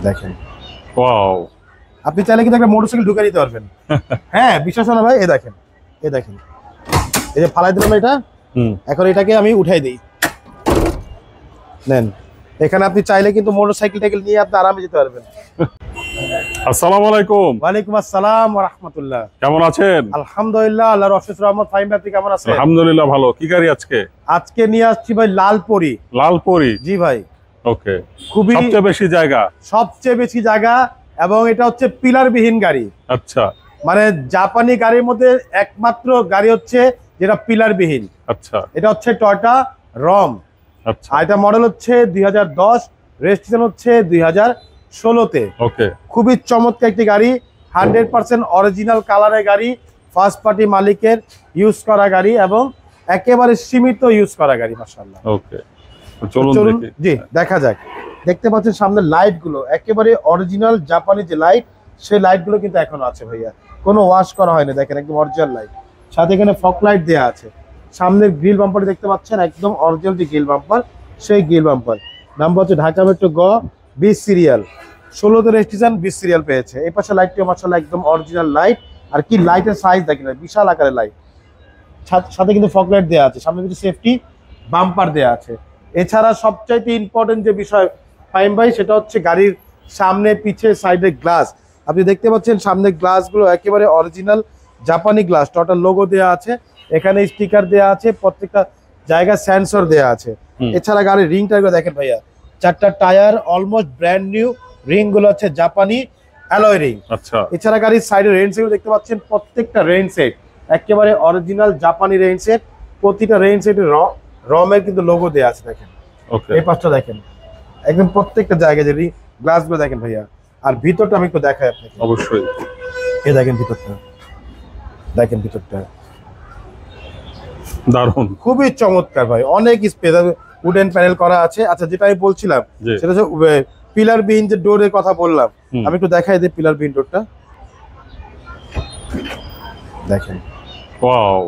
দেখেন ওয়াও, আপনি চাইলে কিন্তু একটা মোটরসাইকেল ঢুকে দিতে পারবেন। হ্যাঁ বিশ্বাস হয় না ভাই, দেখেন দেখেন, এই যে ফালাই দিলাম এটা, এখন এটাকে আমি উঠাই দিই, নেন। এখানে আপনি চাইলে কিন্তু মোটরসাইকেল নিয়ে আপনি আরামে যেতে পারবেন। আসসালামু আলাইকুম। ওয়ালাইকুম আসসালাম ওয়া রাহমাতুল্লাহ। কেমন আছেন? আলহামদুলিল্লাহ, আল্লাহর অশেষ রহমত। ফাহিম ভাই আপনি কেমন আছেন? আলহামদুলিল্লাহ ভালো। কি গাড়ি আজকে? আজকে নিয়ে আসছি ভাই লালপরি। লালপরি? জি ভাই। ওকে, খুবই সবচেয়ে বেশি জায়গা এবং এটা হচ্ছে পিলারবিহীন গাড়ি। আচ্ছা, মানে জাপানি গাড়ির মধ্যে একমাত্র গাড়ি হচ্ছে যেটা পিলারবিহীন। আচ্ছা, এটা হচ্ছে টয়োটা রম। আচ্ছা, আর এটা মডেল হচ্ছে 2010, রেজিস্ট্রেশন হচ্ছে 2016-তে। ওকে, খুবই চমৎকার একটি গাড়ি, 100% অরিজিনাল কালারের গাড়ি, ফার্স্ট পার্টি মালিকের ইউজ করা গাড়ি এবং একেবারে সীমিত ইউজ করা গাড়ি। মাশাআল্লাহ। ওকে, চলুন দেখি। জি দেখা যাক। দেখতে পাচ্ছেন সামনে লাইট গুলো একেবারে অরিজিনাল জাপানি যে লাইট, সেই লাইট গুলো কিন্তু এখনো আছে ভাইয়া, কোনো ওয়াশ করা হয়নি। দেখেন একদম অরিজিনাল লাইট, সাথে এখানে ফগ লাইট দেওয়া আছে। সামনের গ্রিল বাম্পার দেখতে পাচ্ছেন একদম অরিজিনাল যে গ্রিল বাম্পার, সেই গ্রিল বাম্পার। নাম্বার হচ্ছে ঢাকা মেট্রো গ 20 সিরিয়াল, 16তে রেজিস্ট্রেশন, 20 সিরিয়াল পেয়েছে। এই পাশে লাইটটিও মাশাআল্লাহ একদম অরিজিনাল লাইট। আর কি লাইটের সাইজ দেখেন, বিশাল আকারের লাইট, সাথে কিন্তু ফগ লাইট দেওয়া আছে। সামনে কিন্তু সেফটি বাম্পার দেওয়া আছে। এছাড়া সবচাইতে ইম্পর্টেন্ট যে বিষয় ফাহিম ভাই, সেটা হচ্ছে গাড়ির সামনে পিছে সাইডের গ্লাস। আপনি দেখতে পাচ্ছেন সামনের গ্লাসগুলো একেবারে অরিজিনাল জাপানি গ্লাস, টোটাল লোগো দেওয়া আছে, এখানে স্টিকার দেওয়া আছে, প্রত্যেকটা জায়গায় সেন্সর দেওয়া আছে। এছাড়া গাড়ির রিং টায়ারগুলো দেখেন ভাইয়া, 4টা tyre almost brand new, ring গুলো হচ্ছে জাপানি অ্যালয় রিং। আচ্ছা, এছাড়া গাড়ির সাইডে রেইন সেট দেখতে পাচ্ছেন, প্রত্যেকটা রেইন সেট একেবারে অরিজিনাল জাপানি রেইন সেট। প্রতিটা রেইন সেটের রমের কিন্তু লোগো দেওয়া আছে। দেখেন ওকে, এই পাশটা দেখেন, একদম প্রত্যেকটা জায়গায় যে গ্লাসগুলো দেখেন ভাইয়া। আর ভিতরটা আমি একটু দেখাই আপনাকে। অবশ্যই, এই দেখেন ভিতরটা, দেখেন ভিতরটা দারুণ, খুবই চমৎকার ভাই, অনেক স্পেস, উডেন প্যানেল করা আছে। আচ্ছা, যেটা আমি বলছিলাম সেটা হচ্ছে পিলার বিহীন যে ডোরের কথা বললাম, আমি একটু দেখাই দিই পিলার বিহীন ডোরটা। দেখেন ওয়াও,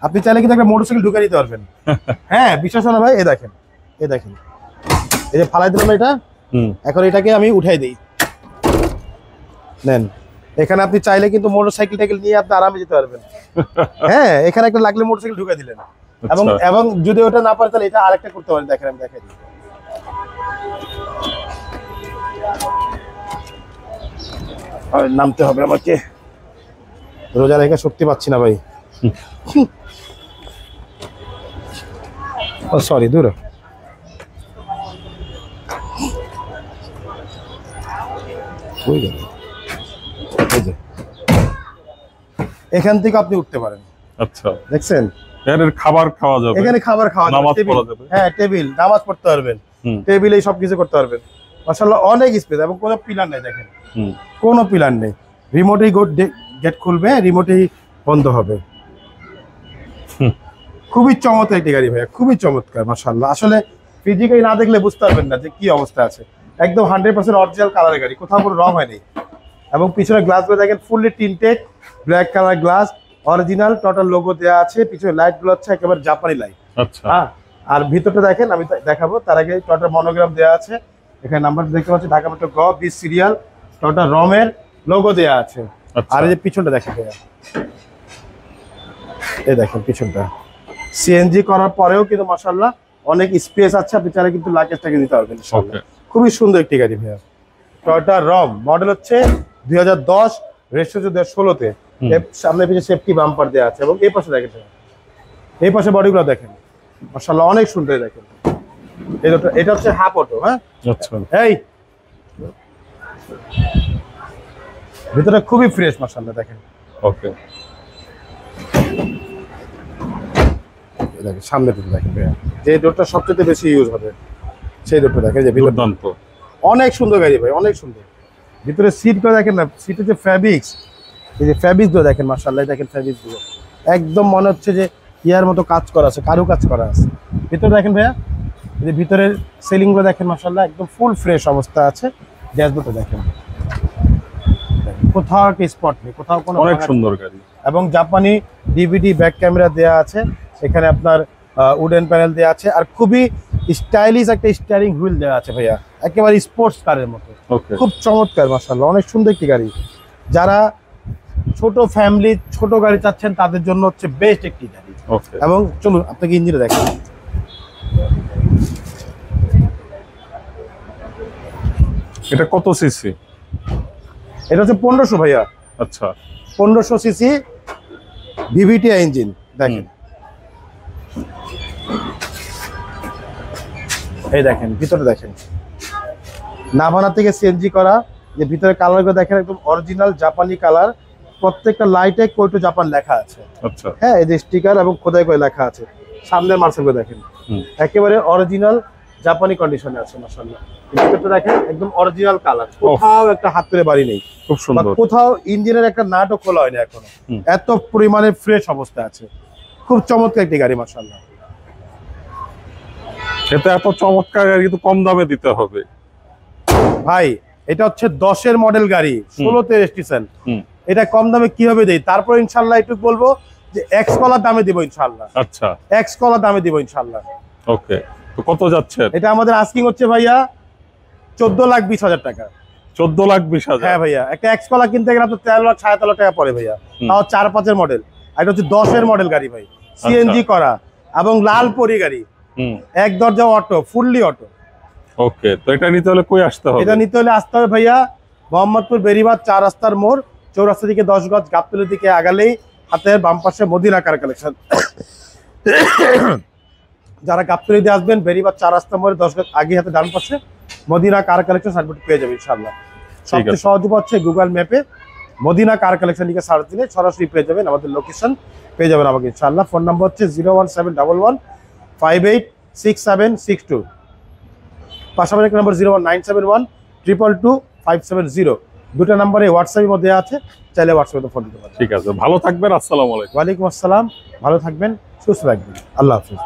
আপনি চাইলে কিন্তু একটা মোটরসাইকেল ঢুকে দিতে পারবেন। হ্যাঁ বিশ্বাস হয় না ভাই, দেখেন দেখেন, এই যে ফালাই দিলাম এটা, এখন এটাকে আমি উঠাই দিই, নেন। এখানে আপনি চাইলে কিন্তু মোটরসাইকেল নিয়ে আপনি আরামে যেতে পারবেন। হ্যাঁ, এখানে একটা লাগলে মোটরসাইকেল ঢুকে দিলেন, এবং যদি ওটা না পারে তাহলে এটা আরেকটা করতে পারেন। দেখেন আমি দেখাই দিই, নামতে হবে আমাকে, রোজা রেখে শক্তি পাচ্ছি না ভাই। ও সরি, দূর। এখান থেকে আপনি উঠতে পারেন। আচ্ছা, দেখছেন এর খাবার খাওয়া যাবে, এখানে খাবার খাওয়া নামাজ পড়া যাবে। হ্যাঁ, টেবিল, নামাজ পড়তে পারবেন, টেবিলে সবকিছু করতে পারবেন। মাশাআল্লাহ অনেক স্পেস এবং কোনো পিলার নেই। দেখেন কোনো পিলার নেই, রিমোটেই গেট খুলবে, রিমোটেই বন্ধ হবে। খুবই চমৎকার একটি গাড়ি ভাইয়া, খুবই চমৎকার মাশাআল্লাহ। আসলে ফিজিক্যালি না দেখলে বুঝতে পারবেন না যে কি অবস্থা আছে। একদম 100% অরিজিনাল কালারের গাড়ি, কোথাও কোনো রং হয়নি। এবং পিছনে গ্লাসগুলো দেখেন fully tinted, black colour glass, original total logo দেওয়া আছে। পিছনে লাইটগুলো হচ্ছে একেবারে জাপানি লাইট। আচ্ছা, হ্যাঁ, আর ভিতরটা দেখেন, আমি দেখাবো তার আগে টোটাল মনোগ্রাম দেওয়া আছে। এখানে নাম্বার দেখতে পাচ্ছি ঢাকা মেট্রো গ 20 সিরিয়াল, টোটাল রমের লোগো দেওয়া আছে। আর এই যে পিছনটা দেখেন ভাইয়া, এই দেখেন পিছনটা সিএনজি করার পরেও কিন্তু মাশাআল্লাহ অনেক স্পেস আছে। আপনি চাইলে কিন্তু লাগেজটাকে নিতে পারবেন। খুবই সুন্দর একটি গাড়ি ভাইয়া, টয়োটা রম, মডেল হচ্ছে 2010, রেজিস্ট্রেশন 2016-তে। সামনে পিছনে সেফটি বাম্পার দেওয়া আছে। এবং এই পাশে দেখেন, এই পাশে বডিগুলো দেখেন মাশাআল্লাহ অনেক সুন্দর। দেখেন এটা হচ্ছে হাফ অটো। হ্যাঁ, আচ্ছা, এই ভিতরে খুবই ফ্রেশ মাশাআল্লাহ। দেখেন ওকে, দেখেন সামনে থেকে দেখেন ভাইয়া, যে ডোরটা সবচেয়ে বেশি ইউজ হবে সেই ডোরটা দেখেন। যে দুর্দান্ত, অনেক সুন্দর গাড়ি ভাই, অনেক সুন্দর। ভিতরে সিটগুলো দেখেন না, সিটের যে ফ্যাব্রিক্স, এই যে ফ্যাব্রিক্সগুলো দেখেন মাশাআল্লাহ। দেখেন ফ্যাব্রিক্সগুলো একদম মনে হচ্ছে যে ইয়ার মতো কাজ করা আছে, কারু কাজ করা আছে। ভিতরে দেখেন ভাইয়া, এই যে ভিতরের সিলিংগুলো দেখেন মাশাআল্লাহ একদম ফুল ফ্রেশ অবস্থা আছে। ড্যাশবোর্ডটা দেখেন, কোথাও একটা স্পট নেই, কোথাও কোনো, অনেক সুন্দর গাড়ি। এবং জাপানি ডিভিডি ব্যাক ক্যামেরা দেওয়া আছে। এখানে আপনার উডেন প্যানেল দেওয়া আছে। আর খুবই স্টাইলিশ একটা স্টিয়ারিং হুইল দেওয়া আছে ভাইয়া, একেবারে স্পোর্টস কারের মতো। ওকে। খুব চমৎকার মাশাআল্লাহ, অনেক সুন্দর একটি গাড়ি। যারা ছোট ফ্যামিলি ছোট গাড়ি চাচ্ছেন তাদের জন্য হচ্ছে বেস্ট একটি গাড়ি। ওকে। এবং চলুন আপনাকে ইঞ্জিনটা দেখেন। এটা কত সিসি? এটা হচ্ছে 1500 ভাইয়া, আচ্ছা 1500 সিসি ভিভিটি ইঞ্জিন। দেখেন এই দেখেন ভিতরে দেখেন, নাভানা থেকে সিএনজি করা, যে ভিতরে কালারগুলো দেখেন একদম অরিজিনাল জাপানি কালার। প্রত্যেকটা লাইটে কোইটো জাপান লেখা আছে। আচ্ছা। হ্যাঁ, এই যে স্টিকার এবং খোদাই করে লেখা আছে। সামনের মার্সেলগুলো দেখেন একেবারে অরিজিনাল জাপানি কন্ডিশনে আছে মাশাআল্লাহ। ভিতরটা দেখেন একদম অরিজিনাল কালার, কোথাও একটা হাত করে বাড়ি নেই, খুব সুন্দর। কোথাও ইঞ্জিনের একটা নাটও খোলা হয়নি এখনো, এত পরিমাণে ফ্রেশ অবস্থা আছে। খুব চমৎকার একটি গাড়ি মাশাআল্লাহ। এটা এত চমৎকার গাড়ি কিন্তু কম দামে দিতে হবে ভাই। এটা হচ্ছে 10-এর মডেল গাড়ি, 16তে রেজিস্ট্রেশন। এটা কম দামে কিভাবে দেই? তারপর ইনশাআল্লাহ একটু বলবো যে এক্স কলার দামে দিব ইনশাআল্লাহ। আচ্ছা এক্স কলার দামে দিব ইনশাআল্লাহ। ওকে। তো কত যাচ্ছে এটা আমাদের আস্কিং হচ্ছে ভাইয়া 14,20,000 টাকা। 14,20,000? হ্যাঁ ভাইয়া, একটা এক্স কলার কিনতে গেলে আপনার 13 লাখ 13.5 টাকা পড়ে ভাইয়া, তাও 4-5-এর মডেল। এটা হচ্ছে 10-এর মডেল গাড়ি ভাই, সিএনজি করা এবং লাল পরি গাড়ি, এক দরজা অটো, ফুললি অটো। ওকে। তো এটা নিতে হলে কই আসতে হবে? এটা নিতে হলে আসতে হবে ভাইয়া মোহাম্মদপুর বেরিবাদ 4 রাস্তার মোড়, চৌরাস্তা দিকে 10 গজ, গাবতলীর দিকে আগালেই হাতের বাম পাশে মদিনা কার কালেকশন। যারা গাবতলী দিয়ে আসবেন বেরিবাদ 4 রাস্তা মোড়ে 10 গজ আগে হাতে ডান পাশে মদিনা কার কালেকশন সার্টিফিকেট পেয়ে যাবে ইনশাআল্লাহ। সবচেয়ে সহজ উপায় হচ্ছে গুগল ম্যাপে মদিনা কার কালেকশন লিখে সার্চ দিলে সরাসরি পেয়ে যাবেন, আমাদের লোকেশন পেয়ে যাবেন আমাকে ইনশাআল্লাহ। ফোন নাম্বার হচ্ছে 01711586762, পাশাপাশি একটা নাম্বার 01971222570। দুটো নাম্বারে হোয়াটসঅ্যাপের মধ্যে আছে, চাইলে হোয়াটসঅ্যাপে ফোন দিতে পারেন। ঠিক আছে, ভালো থাকবেন। আসসালামু আলাইকুম। ওয়ালাইকুম আসসালাম, ভালো থাকবেন, সুস্থ থাকবেন, আল্লাহ হাফিজ।